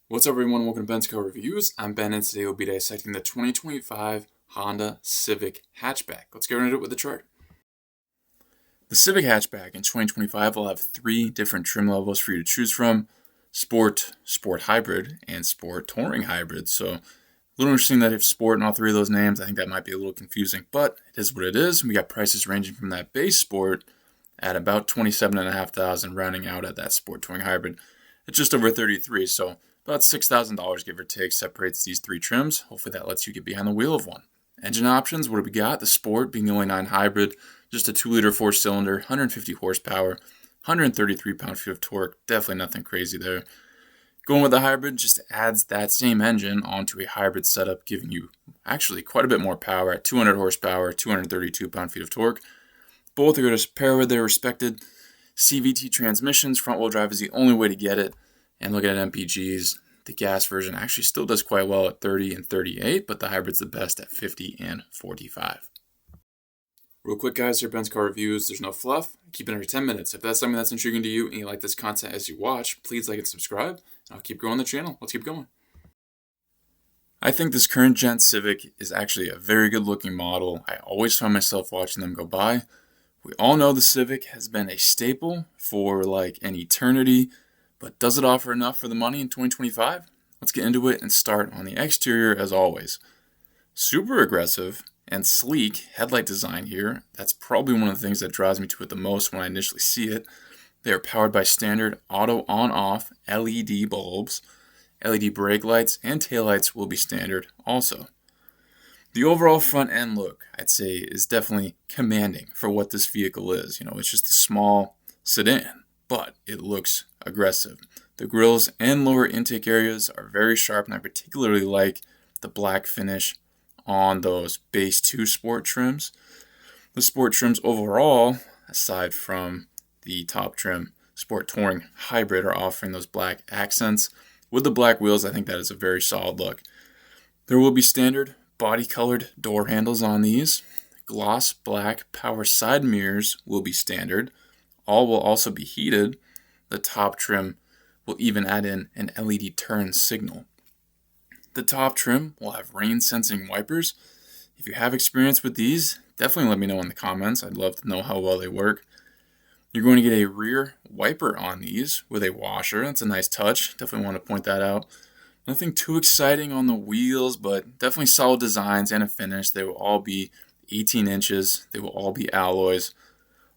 What's up, everyone? Welcome to Ben's Car Reviews. I'm Ben, and today we'll be dissecting the 2025 Honda Civic Hatchback. Let's get into it with the chart. The Civic Hatchback in 2025 will have 3 different trim levels for you to choose from: Sport, Sport Hybrid, and Sport Touring Hybrid. So a little interesting that if Sport in all 3 of those names, I think that might be a little confusing, but it is what it is. We got prices ranging from that base Sport at about $27,500, rounding out at that Sport Touring Hybrid at just over $33,000. So about $6,000, give or take, separates these 3 trims. Hopefully that lets you get behind the wheel of one. Engine options, what do we got? The Sport being the only 9 hybrid, just a 2-liter 4-cylinder, 150 horsepower, 133 pound-feet of torque. Definitely nothing crazy there. Going with the hybrid just adds that same engine onto a hybrid setup, giving you actually quite a bit more power at 200 horsepower, 232 pound-feet of torque. Both are going to pair with their respected CVT transmissions. Front-wheel drive is the only way to get it. And looking at MPGs, the gas version actually still does quite well at 30 and 38, but the hybrid's the best at 50 and 45. Real quick, guys, here Ben's Car Reviews. There's no fluff. Keep it under 10 minutes. If that's something that's intriguing to you and you like this content as you watch, please like and subscribe. I'll keep growing the channel. Let's keep going. I think this current gen Civic is actually a very good looking model. I always find myself watching them go by. We all know the Civic has been a staple for like an eternity. But does it offer enough for the money in 2025? Let's get into it and start on the exterior as always. Super aggressive and sleek headlight design here. That's probably one of the things that draws me to it the most when I initially see it. They are powered by standard auto on-off LED bulbs. LED brake lights and taillights will be standard also. The overall front end look, I'd say, is definitely commanding for what this vehicle is. It's just a small sedan, but it looks aggressive. The grills and lower intake areas are very sharp, and I particularly like the black finish on those base 2 Sport trims. The Sport trims overall, aside from the top trim, Sport Touring Hybrid, are offering those black accents. With the black wheels, I think that is a very solid look. There will be standard body-colored door handles on these. Gloss black power side mirrors will be standard. All will also be heated. The top trim will even add in an LED turn signal. The top trim will have rain-sensing wipers. If you have experience with these, definitely let me know in the comments. I'd love to know how well they work. You're going to get a rear wiper on these with a washer. That's a nice touch. Definitely want to point that out. Nothing too exciting on the wheels, but definitely solid designs and a finish. They will all be 18 inches. They will all be alloys.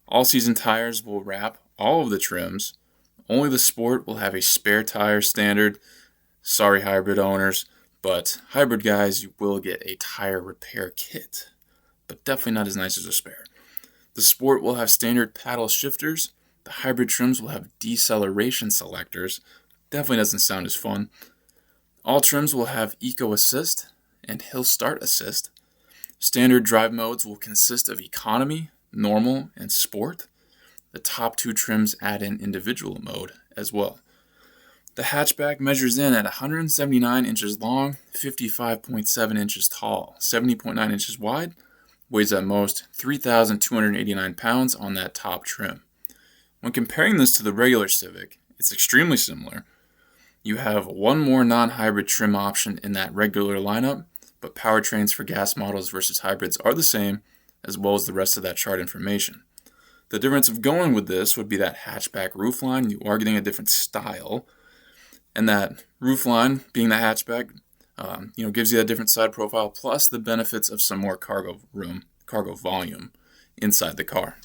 All-season tires will wrap all of the trims. Only the Sport will have a spare tire standard. Sorry, hybrid owners, but hybrid guys, you will get a tire repair kit, but definitely not as nice as a spare. The Sport will have standard paddle shifters. The hybrid trims will have deceleration selectors. Definitely doesn't sound as fun. All trims will have Eco Assist and Hill Start Assist. Standard drive modes will consist of Economy, Normal, and Sport. The top 2 trims add in individual mode as well. The hatchback measures in at 179 inches long, 55.7 inches tall, 70.9 inches wide, weighs at most 3,289 pounds on that top trim. When comparing this to the regular Civic, it's extremely similar. You have one more non-hybrid trim option in that regular lineup, but powertrains for gas models versus hybrids are the same, as well as the rest of that chart information. The difference of going with this would be that hatchback roofline. You are getting a different style, and that roofline, being the hatchback, gives you that different side profile, plus the benefits of some more cargo room, cargo volume inside the car.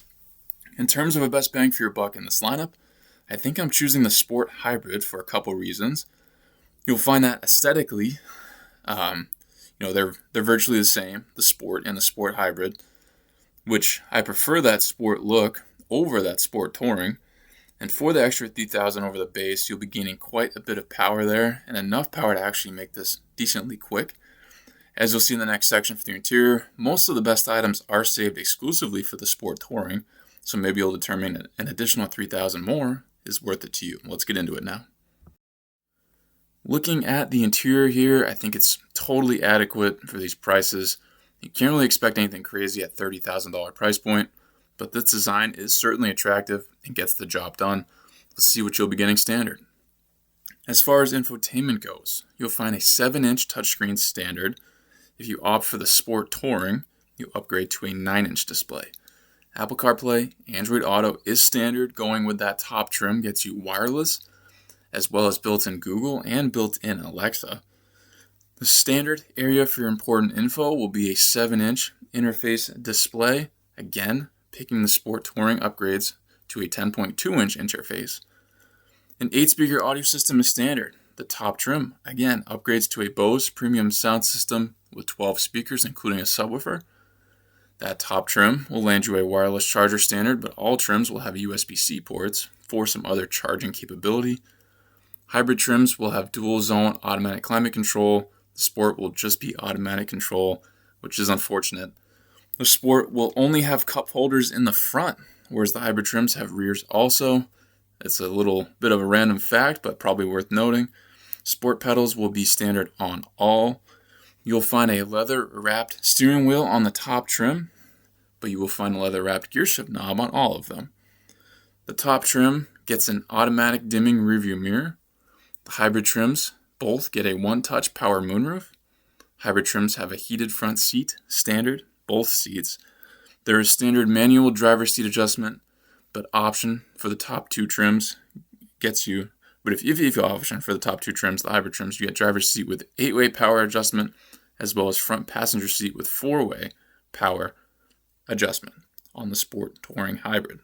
In terms of a best bang for your buck in this lineup, I think I'm choosing the Sport Hybrid for a couple reasons. You'll find that aesthetically, they're virtually the same, the Sport and the Sport Hybrid, which I prefer that Sport look over that Sport Touring. And for the extra 3,000 over the base, you'll be gaining quite a bit of power there, and enough power to actually make this decently quick. As you'll see in the next section for the interior, most of the best items are saved exclusively for the Sport Touring, so maybe you'll determine an additional 3,000 more is worth it to you. Let's get into it now. Looking at the interior here, I think it's totally adequate for these prices. You can't really expect anything crazy at $30,000 price point. but this design is certainly attractive and gets the job done. Let's see what you'll be getting standard. As far as infotainment goes, you'll find a 7-inch touchscreen standard. If you opt for the Sport Touring, you upgrade to a 9-inch display. Apple CarPlay, Android Auto is standard. Going with that top trim gets you wireless, as well as built-in Google and built-in Alexa. The standard area for your important info will be a 7-inch interface display. Again, picking the Sport Touring upgrades to a 10.2-inch interface. An 8-speaker audio system is standard. The top trim, again, upgrades to a Bose premium sound system with 12 speakers, including a subwoofer. That top trim will land you a wireless charger standard, but all trims will have USB-C ports for some other charging capability. Hybrid trims will have dual zone automatic climate control. The Sport will just be automatic control, which is unfortunate. The Sport will only have cup holders in the front, whereas the hybrid trims have rears also. It's a little bit of a random fact, but probably worth noting. Sport pedals will be standard on all. You'll find a leather-wrapped steering wheel on the top trim, but you will find a leather-wrapped gearshift knob on all of them. The top trim gets an automatic dimming rearview mirror. The hybrid trims both get a one-touch power moonroof. Hybrid trims have a heated front seat, standard, both seats. There is standard manual driver's seat adjustment, but option for the top two trims gets you, but if you option for the top two trims, the hybrid trims, you get driver's seat with 8-way power adjustment, as well as front passenger seat with 4-way power adjustment on the Sport Touring Hybrid.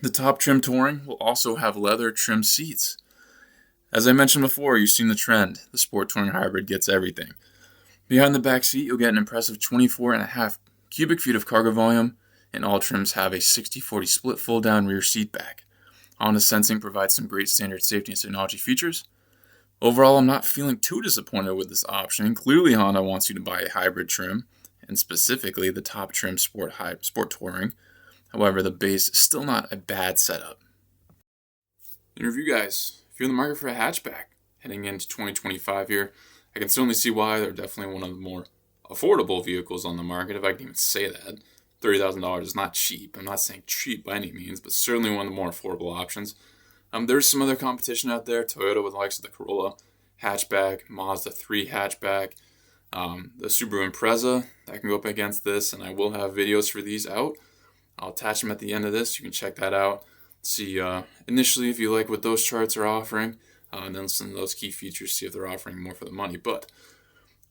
The top trim Touring will also have leather trim seats. As I mentioned before, you've seen the trend. The Sport Touring Hybrid gets everything. Behind the back seat, you'll get an impressive 24.5 cubic feet of cargo volume, and all trims have a 60-40 split fold-down rear seat back. Honda Sensing provides some great standard safety and technology features. Overall, I'm not feeling too disappointed with this option. Clearly, Honda wants you to buy a hybrid trim, and specifically the top trim Sport Touring. However, the base is still not a bad setup. In review, guys, if you're in the market for a hatchback heading into 2025 here, I can certainly see why. They're definitely one of the more affordable vehicles on the market, if I can even say that. $30,000 is not cheap. I'm not saying cheap by any means, but certainly one of the more affordable options. There's some other competition out there. Toyota with the likes of the Corolla hatchback, Mazda 3 hatchback, the Subaru Impreza that can go up against this, and I will have videos for these out. I'll attach them at the end of this. You can check that out. See initially if you like what those charts are offering, and then listen to those key features, see if they're offering more for the money. But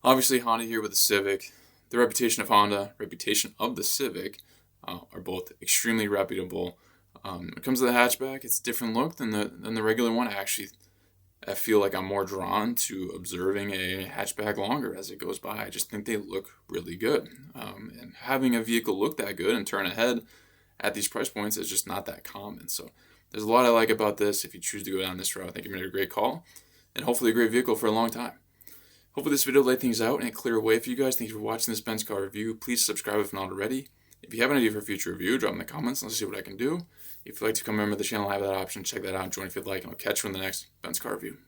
obviously Honda here with the Civic. The reputation of Honda, reputation of the Civic are both extremely reputable. When it comes to the hatchback, it's a different look than the regular one. I feel like I'm more drawn to observing a hatchback longer as it goes by. I just think they look really good. And having a vehicle look that good and turn ahead at these price points is just not that common. So there's a lot I like about this. If you choose to go down this route, I think you're going to make a great call and hopefully a great vehicle for a long time. Hopefully this video laid things out and clear a way for you guys. Thank you for watching this Benz car review. Please subscribe if not already. If you have an idea for a future review, drop in the comments. Let's see what I can do. If you'd like to become a member of the channel, I have that option. Check that out. Join if you'd like, and I'll catch you in the next Benz car review.